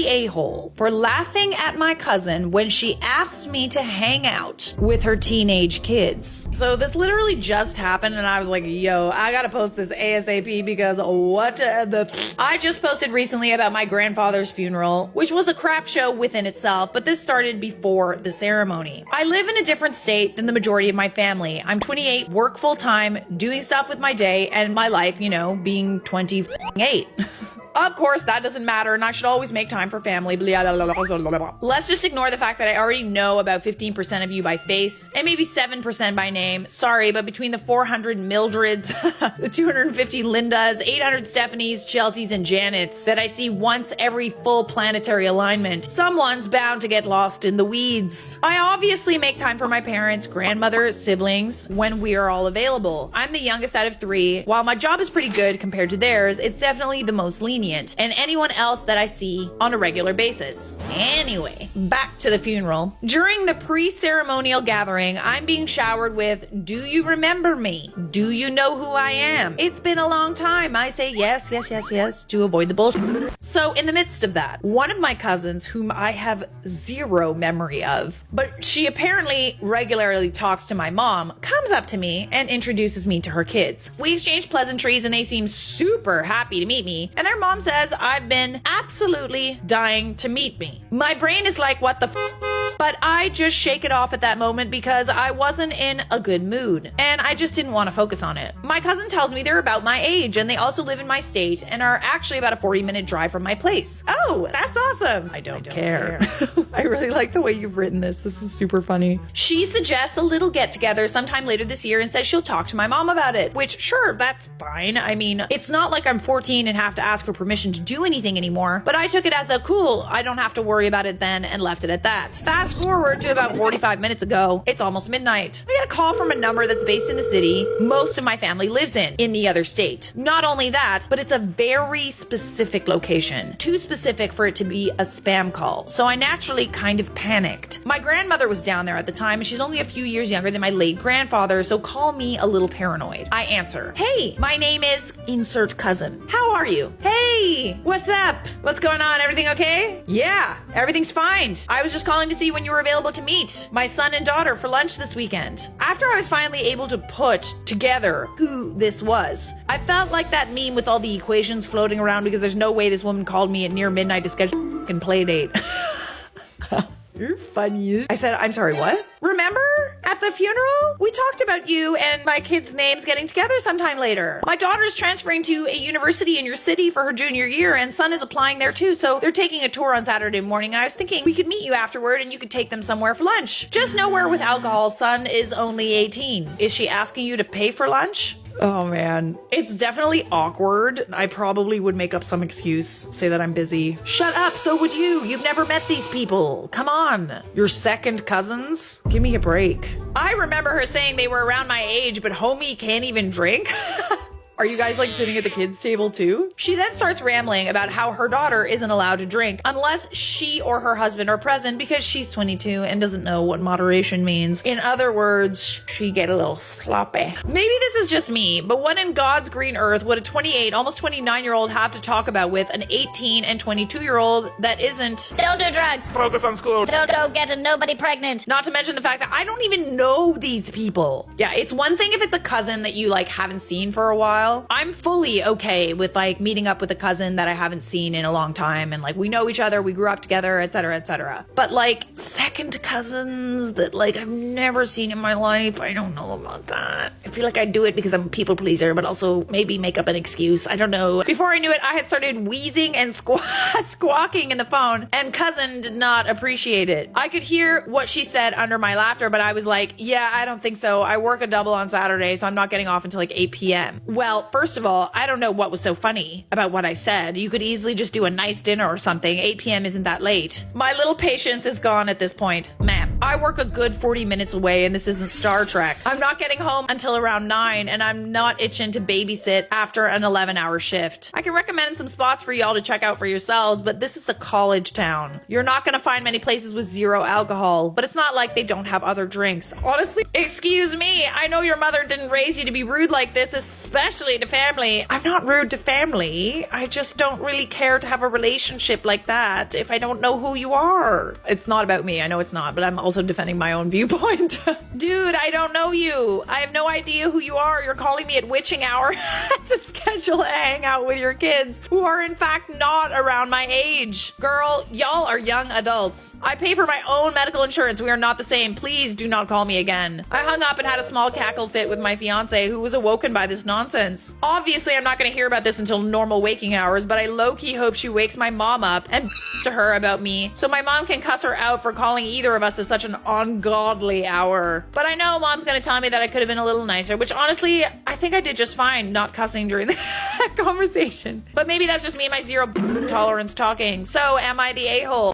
a-hole for laughing at my cousin when she asked me to hang out with her teenage kids. So this literally just happened and I was like, yo, I gotta post this ASAP because what the... I just posted recently about my grandfather's funeral, which was a crap show within itself, but this started before the ceremony. I live in a different state than the majority of my family. I'm 28, work full time, doing stuff with my day and my life, you know, being 28. Of course, that doesn't matter, and I should always make time for family. Let's just ignore the fact that I already know about 15% of you by face, and maybe 7% by name. Sorry, but between the 400 Mildreds, the 250 Lindas, 800 Stephanies, Chelseas, and Janets that I see once every full planetary alignment, someone's bound to get lost in the weeds. I obviously make time for my parents, grandmother, siblings, when we are all available. I'm the youngest out of 3. While my job is pretty good compared to theirs, it's definitely the most lenient, and anyone else that I see on a regular basis. Anyway, back to the funeral. During the pre-ceremonial gathering, I'm being showered with, do you remember me? Do you know who I am? It's been a long time. I say yes, yes, yes, yes, to avoid the bullshit. So in the midst of that, one of my cousins, whom I have zero memory of, but she apparently regularly talks to my mom, comes up to me and introduces me to her kids. We exchange pleasantries and they seem super happy to meet me, and their mom says I've been absolutely dying to meet me. My brain is like, what the f? But I just shake it off at that moment because I wasn't in a good mood and I just didn't want to focus on it. My cousin tells me they're about my age and they also live in my state and are actually about a 40-minute drive from my place. Oh, that's awesome. I don't care. I really like the way you've written this. This is super funny. She suggests a little get together sometime later this year and says she'll talk to my mom about it, which sure, that's fine. I mean, it's not like I'm 14 and have to ask her permission to do anything anymore, but I took it as a cool, I don't have to worry about it then, and left it at that. Fast forward to about 45 minutes ago, it's almost midnight. I get a call from a number that's based in the city most of my family lives in the other state. Not only that, but it's a very specific location. Too specific for it to be a spam call. So I naturally kind of panicked. My grandmother was down there at the time and she's only a few years younger than my late grandfather, so call me a little paranoid. I answer, hey, my name is insert cousin. How are you? Hey, what's up? What's going on? Everything okay? Yeah, everything's fine. I was just calling to see when you were available to meet my son and daughter for lunch this weekend. After I was finally able to put together who this was, I felt like that meme with all the equations floating around because there's no way this woman called me at near midnight to schedule a play date. You're funny. I said, I'm sorry, what? Remember? At the funeral? We talked about you and my kids' names getting together sometime later. My daughter's transferring to a university in your city for her junior year and son is applying there too, so they're taking a tour on Saturday morning. I was thinking we could meet you afterward and you could take them somewhere for lunch. Just nowhere with alcohol. Son is only 18. Is she asking you to pay for lunch? Oh man, it's definitely awkward. I probably would make up some excuse, say that I'm busy. Shut up, so would you. You've never met these people. Come on. Your second cousins? Give me a break. I remember her saying they were around my age, but homie can't even drink. Are you guys like sitting at the kids' table too? She then starts rambling about how her daughter isn't allowed to drink unless she or her husband are present because she's 22 and doesn't know what moderation means. In other words, she get a little sloppy. Maybe this is just me, but what in God's green earth would a 28, almost 29-year-old have to talk about with an 18 and 22-year-old that isn't? Don't do drugs. Focus on school. Don't go get nobody pregnant. Not to mention the fact that I don't even know these people. Yeah, it's one thing if it's a cousin that you like haven't seen for a while. I'm fully okay with like meeting up with a cousin that I haven't seen in a long time and like we know each other, we grew up together, etc., etc. But like second cousins that like I've never seen in my life, I don't know about that. I feel like I do it because I'm a people pleaser, but also maybe make up an excuse. I don't know. Before I knew it, I had started wheezing and squawking in the phone, and cousin did not appreciate it. I could hear what she said under my laughter, but I was like, yeah, I don't think so. I work a double on Saturday, so I'm not getting off until like 8 p.m. Well, first of all, I don't know what was so funny about what I said. You could easily just do a nice dinner or something. 8 p.m. isn't that late. My little patience is gone at this point. Ma'am, I work a good 40 minutes away and this isn't Star Trek. I'm not getting home until around 9 and I'm not itching to babysit after an 11-hour shift. I can recommend some spots for y'all to check out for yourselves, but this is a college town. You're not gonna find many places with zero alcohol, but it's not like they don't have other drinks. Honestly, excuse me, I know your mother didn't raise you to be rude like this, especially to family. I'm not rude to family. I just don't really care to have a relationship like that if I don't know who you are. It's not about me, I know it's not, but I'm also defending my own viewpoint. Dude, I don't know you. I have no idea who you are. You're calling me at witching hour to schedule a hangout with your kids who are in fact not around my age. Girl, y'all are young adults. I pay for my own medical insurance. We are not the same. Please do not call me again. I hung up and had a small cackle fit with my fiance who was awoken by this nonsense. Obviously, I'm not going to hear about this until normal waking hours, but I low-key hope she wakes my mom up and to her about me so my mom can cuss her out for calling either of us at such an ungodly hour. But I know mom's going to tell me that I could have been a little nicer, which honestly, I think I did just fine not cussing during that conversation. But maybe that's just me and my zero tolerance talking. So am I the a-hole?